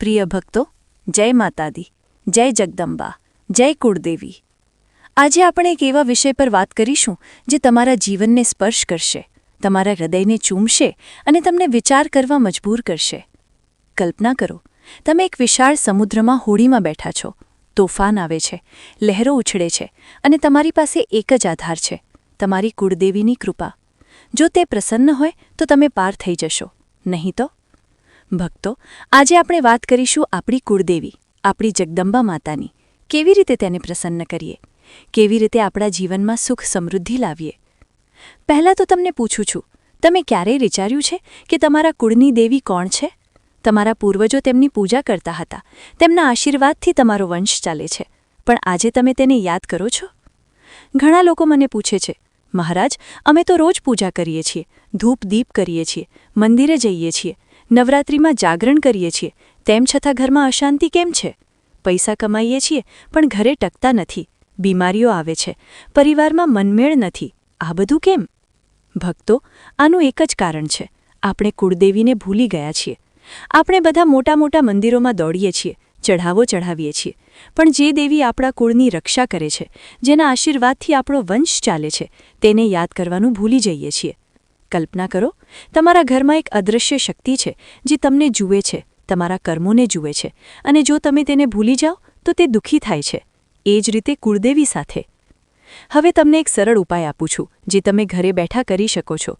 પ્રિય ભક્તો, જય માતાદી, જય જગદંબા, જય કુળદેવી। આજે આપણે એક એવા વિષય પર વાત કરીશું જે તમારા જીવનને સ્પર્શ કરશે, તમારા હૃદયને ચૂમશે અને તમને વિચાર કરવા મજબૂર કરશે। કલ્પના કરો, તમે એક વિશાળ સમુદ્રમાં હોડીમાં બેઠા છો, તોફાન આવે છે, લહેરો ઉછળે છે અને તમારી પાસે એક જ આધાર છે, તમારી કુળદેવીની કૃપા। જો તે પ્રસન્ન હોય તો તમે પાર થઈ જશો, નહીં તો? ભક્તો, આજે આપણે વાત કરીશું આપણી કુળદેવી, આપણી જગદંબા માતાની। કેવી રીતે તેને પ્રસન્ન કરીએ, કેવી રીતે આપણા જીવનમાં સુખ સમૃદ્ધિ લાવીએ। પહેલાં તો તમને પૂછું છું, તમે ક્યારેય વિચાર્યું છે કે તમારા કુળની દેવી કોણ છે? તમારા પૂર્વજો તેમની પૂજા કરતા હતા, તેમના આશીર્વાદથી તમારો વંશ ચાલે છે, પણ આજે તમે તેને યાદ કરો છો? ઘણા લોકો મને પૂછે છે, મહારાજ, અમે તો રોજ પૂજા કરીએ છીએ, ધૂપ દીપ કરીએ છીએ, મંદિરે જઈએ છીએ, નવરાત્રિમાં જાગરણ કરીએ છીએ, તેમ છતાં ઘરમાં અશાંતિ કેમ છે? પૈસા કમાઈએ છીએ પણ ઘરે ટકતા નથી, બીમારીઓ આવે છે, પરિવારમાં મનમેળ નથી, આ બધું કેમ? ભક્તો, આનું એક જ કારણ છે, આપણે કુળદેવીને ભૂલી ગયા છીએ। આપણે બધા મોટા મોટા મંદિરોમાં દોડીએ છીએ, ચઢાવો ચઢાવીએ છીએ, પણ જે દેવી આપણા કુળની રક્ષા કરે છે, જેના આશીર્વાદથી આપણો વંશ ચાલે છે, તેને યાદ કરવાનું ભૂલી જઈએ છીએ। કલ્પના કરો, તમારા ઘરમાં એક અદૃશ્ય શક્તિ છે જે તમને જુએ છે, તમારા કર્મોને જુએ છે, અને જો તમે તેને ભૂલી જાઓ તો તે દુઃખી થાય છે। એ જ રીતે કુળદેવી સાથે। હવે તમને એક સરળ ઉપાય આપું છું જે તમે ઘરે બેઠા કરી શકો છો।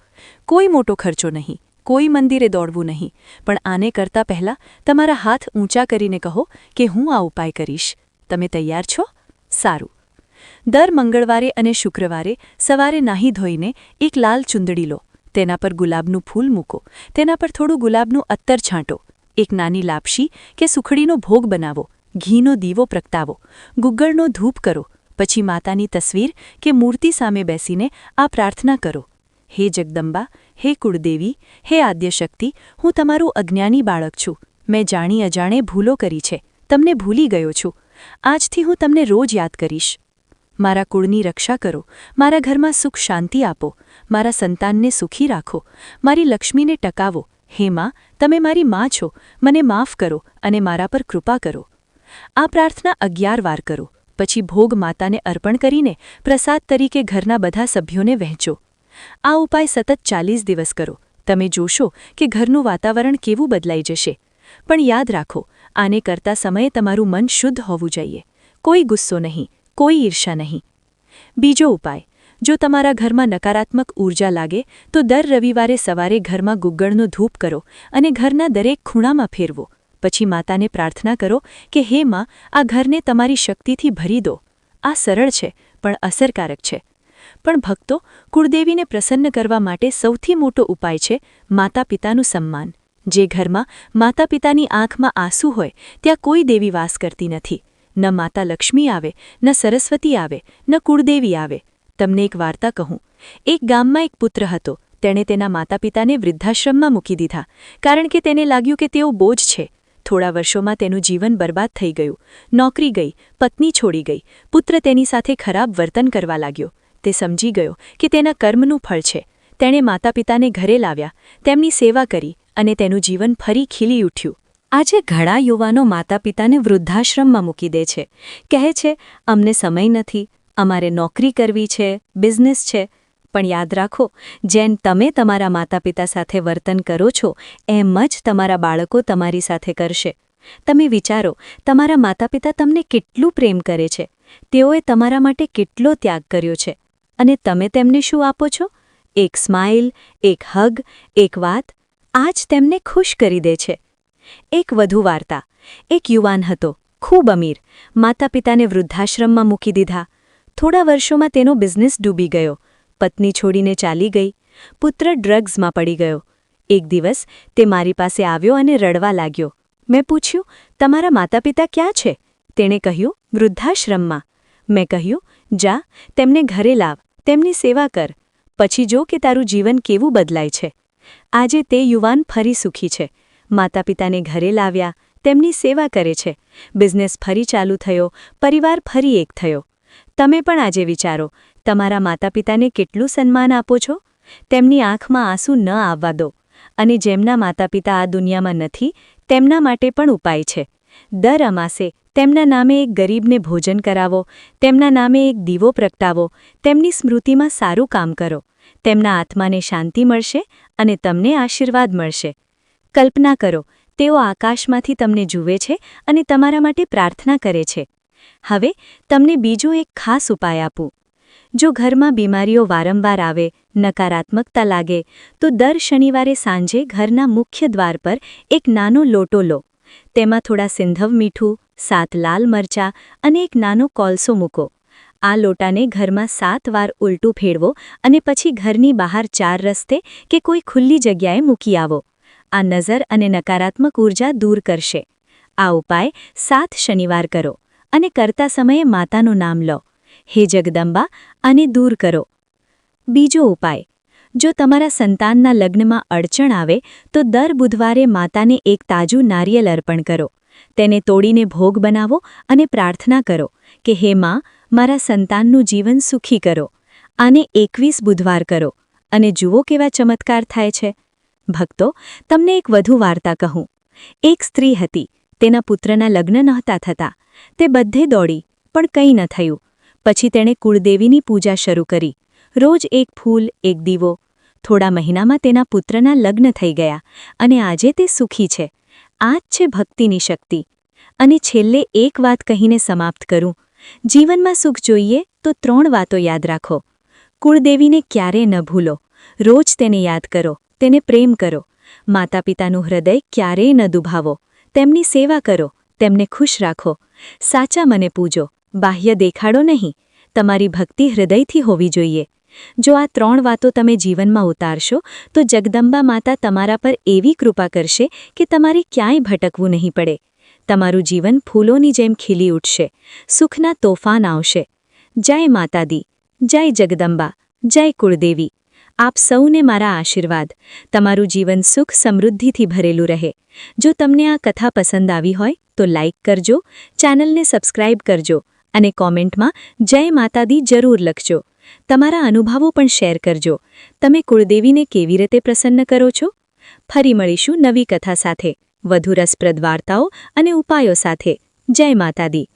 કોઈ મોટો ખર્ચો નહીં, કોઈ મંદિરે દોડવું નહીં, પણ આને કરતાં પહેલાં તમારા હાથ ઊંચા કરીને કહો કે હું આ ઉપાય કરીશ। તમે તૈયાર છો? સારું। દર મંગળવારે અને શુક્રવારે સવારે નાહી ધોઈને એક લાલ ચૂંદડી લો, તેના પર ગુલાબનું ફૂલ મૂકો, તેના પર થોડું ગુલાબનું અત્તર છાંટો, એક નાની લાપશી કે સુખડીનો ભોગ બનાવો, ઘીનો દીવો પ્રગટાવો, ગુગ્ગળનો ધૂપ કરો, પછી માતાની તસવીર કે મૂર્તિ સામે બેસીને આ પ્રાર્થના કરો, હે જગદંબા, હે કુળદેવી, હે આદ્યશક્તિ, હું તમારું અજ્ઞાની બાળક છું, મેં જાણી અજાણે ભૂલો કરી છે, તમને ભૂલી ગયો છું, આજથી હું તમને રોજ યાદ કરીશ। મારા કુળની રક્ષા કરો, મારા ઘરમાં સુખ શાંતિ આપો, મારા સંતાનને સુખી રાખો, મારી લક્ષ્મીને ટકાવો, હે માં, તમે મારી માં છો, મને માફ કરો અને મારા પર કૃપા કરો। આ પ્રાર્થના 11 વાર કરો, પછી ભોગ માતાને અર્પણ કરીને પ્રસાદ તરીકે ઘરના બધા સભ્યોને વહેંચો। આ ઉપાય સતત 40 દિવસ કરો, તમે જોશો કે ઘરનું વાતાવરણ કેવું બદલાઈ જશે। પણ યાદ રાખો, આને કરતા સમયે તમારું મન શુદ્ધ હોવું જોઈએ, કોઈ ગુસ્સો નહીં, કોઈ ઈર્ષા નહીં। બીજો ઉપાય, જો તમારા ઘરમાં નકારાત્મક ઊર્જા લાગે તો દર રવિવારે સવારે ઘરમાં ગુગ્ગળનો ધૂપ કરો અને ઘરના દરેક ખૂણામાં ફેરવો, પછી માતાને પ્રાર્થના કરો કે હે માં, આ ઘરને તમારી શક્તિથી ભરી દો। આ સરળ છે પણ અસરકારક છે। પણ ભક્તો, કુળદેવીને પ્રસન્ન કરવા માટે સૌથી મોટો ઉપાય છે માતા પિતાનું સન્માન। જે ઘરમાં માતા પિતાની આંખમાં આંસુ હોય ત્યાં કોઈ દેવી વાસ કરતી નથી। ન માતા લક્ષ્મી આવે, ન સરસ્વતી આવે, ન કુળદેવી આવે। તમને એક વાર્તા કહું। એક ગામમાં એક પુત્ર હતો, તેણે તેના માતા પિતાને વૃદ્ધાશ્રમમાં મૂકી દીધા, કારણ કે તેને લાગ્યું કે તેઓ બોજ છે। થોડા વર્ષોમાં તેનું જીવન બરબાદ થઈ ગયું, નોકરી ગઈ, પત્ની છોડી ગઈ, પુત્ર તેની સાથે ખરાબ વર્તન કરવા લાગ્યો। તે સમજી ગયો કે તેના કર્મનું ફળ છે। તેણે માતા પિતાને ઘરે લાવ્યા, તેમની સેવા કરી અને તેનું જીવન ફરી ખીલી ઉઠ્યું। આજે ઘણા યુવાનો માતા પિતાને વૃદ્ધાશ્રમમાં મૂકી દે છે, કહે છે અમને સમય નથી, અમારે નોકરી કરવી છે, બિઝનેસ છે। પણ યાદ રાખો, જેમ તમે તમારા માતા પિતા સાથે વર્તન કરો છો એમ જ તમારા બાળકો તમારી સાથે કરશે। તમે વિચારો, તમારા માતા પિતા તમને કેટલું પ્રેમ કરે છે, તેઓએ તમારા માટે કેટલો ત્યાગ કર્યો છે, અને તમે તેમને શું આપો છો? એક સ્માઇલ, એક હગ, એક વાત, આ જ તેમને ખુશ કરી દે છે। એક વધુ વાર્તા। એક યુવાન હતો, ખૂબ અમીર, માતા પિતાને વૃદ્ધાશ્રમમાં મૂકી દીધા। થોડા વર્ષોમાં તેનો બિઝનેસ ડૂબી ગયો, પત્ની છોડીને ચાલી ગઈ, પુત્ર ડ્રગ્સમાં પડી ગયો। એક દિવસ તે મારી પાસે આવ્યો અને રડવા લાગ્યો। મેં પૂછ્યું, તમારા માતા પિતા ક્યાં છે? તેણે કહ્યું, વૃદ્ધાશ્રમમાં। મેં કહ્યું, જા, તેમને ઘરે લાવ, તેમની સેવા કર, પછી જો કે તારું જીવન કેવું બદલાય છે। આજે તે યુવાન ફરી સુખી છે, માતા પિતાને ઘરે લાવ્યા, તેમની સેવા કરે છે, બિઝનેસ ફરી ચાલુ થયો, પરિવાર ફરી એક થયો। તમે પણ આજે વિચારો, તમારા માતા પિતાને કેટલું સન્માન આપો છો? તેમની આંખમાં આંસુ ન આવવા દો। અને જેમના માતાપિતા આ દુનિયામાં નથી તેમના માટે પણ ઉપાય છે. દર અમાસે તેમના નામે એક ગરીબને ભોજન કરાવો, તેમના નામે એક દીવો પ્રગટાવો, તેમની સ્મૃતિમાં સારું કામ કરો. તેમના આત્માને શાંતિ મળશે અને તમને આશીર્વાદ મળશે. કલ્પના કરો, તેઓ આકાશમાંથી તમને જુએ છે અને તમારા માટે પ્રાર્થના કરે છે. હવે તમને બીજો એક ખાસ ઉપાય આપું. જો ઘરમાં બીમારીઓ વારંવાર આવે, નકારાત્મકતા લાગે, તો દર શનિવારે સાંજે ઘરના મુખ્ય દ્વાર પર એક નાનો લોટો લો. તેમાં થોડા સિંધવ મીઠું, 7 લાલ મરચાં અને એક નાનો કોલસો મૂકો. આ લોટાને ઘરમાં 7 વાર ઉલટું ફેરવો અને પછી ઘરની બહાર 4 રસ્તે કે કોઈ ખુલ્લી જગ્યાએ મૂકી આવો. આ નજર અને નકારાત્મક ઉર્જા દૂર કરશે. આ ઉપાય 7 શનિવાર કરો અને કરતા સમયે માતાનું નામ લો. હે જગદંબા, આને દૂર કરો. બીજો ઉપાય. જો તમારા સંતાનના લગ્નમાં અડચણ આવે તો દર બુધવારે માતાને એક તાજું નારિયેલ અર્પણ કરો. તેને તોડીને ભોગ બનાવો અને પ્રાર્થના કરો કે હે માં, મારા સંતાનનું જીવન સુખી કરો. આને 21 બુધવાર કરો અને જુઓ કેવા ચમત્કાર થાય છે. ભક્તો, તમને એક વધુ વાર્તા કહું. એક સ્ત્રી હતી. તેના પુત્રના લગ્ન નહોતા થતા. તે બધે દોડી, પણ કંઈ ન થયું. પછી તેણે કુળદેવીની પૂજા શરૂ કરી. રોજ એક ફૂલ, એક દીવો. થોડા મહિનામાં તેના પુત્રના લગ્ન થઈ ગયા અને આજે તે સુખી છે. આ જ છે ભક્તિની શક્તિ. અને છેલ્લે એક વાત કહીને સમાપ્ત કરું. જીવનમાં સુખ જોઈએ તો 3 વાતો યાદ રાખો. કુળદેવીને ક્યારેય ન ભૂલો. રોજ તેને યાદ કરો, તેને પ્રેમ કરો. માતાપિતાનું હૃદય ક્યારેય ન દુભાવો. તેમની સેવા કરો, તેમને ખુશ રાખો. સાચા મને પૂજો, બાહ્ય દેખાડો નહીં. તમારી ભક્તિ હૃદયથી હોવી જોઈએ. જો આ 3 વાતો તમે જીવનમાં ઉતારશો તો જગદંબા માતા તમારા પર એવી કૃપા કરશે કે તમારે ક્યાંય ભટકવું નહીં પડે. તમારું જીવન ફૂલોની જેમ ખીલી ઉઠશે. સુખના તોફાન આવશે. જય માતાદી, જય જગદંબા, જય કુળદેવી. આપ સૌને મારા આશીર્વાદ. તમારું જીવન સુખ સમૃદ્ધિથી ભરેલું રહે. જો તમને આ કથા પસંદ આવી હોય તો લાઇક કરજો, ચેનલને સબસ્ક્રાઇબ કરજો અને કોમેન્ટમાં જય માતાદી જરૂર લખજો. તમારા અનુભવો પણ શેર કરજો. તમે કુળદેવીને કેવી રીતે પ્રસન્ન કરો છો? ફરી મળીશું નવી કથા સાથે, વધુ રસપ્રદ વાર્તાઓ અને ઉપાયો સાથે. જય માતાદી.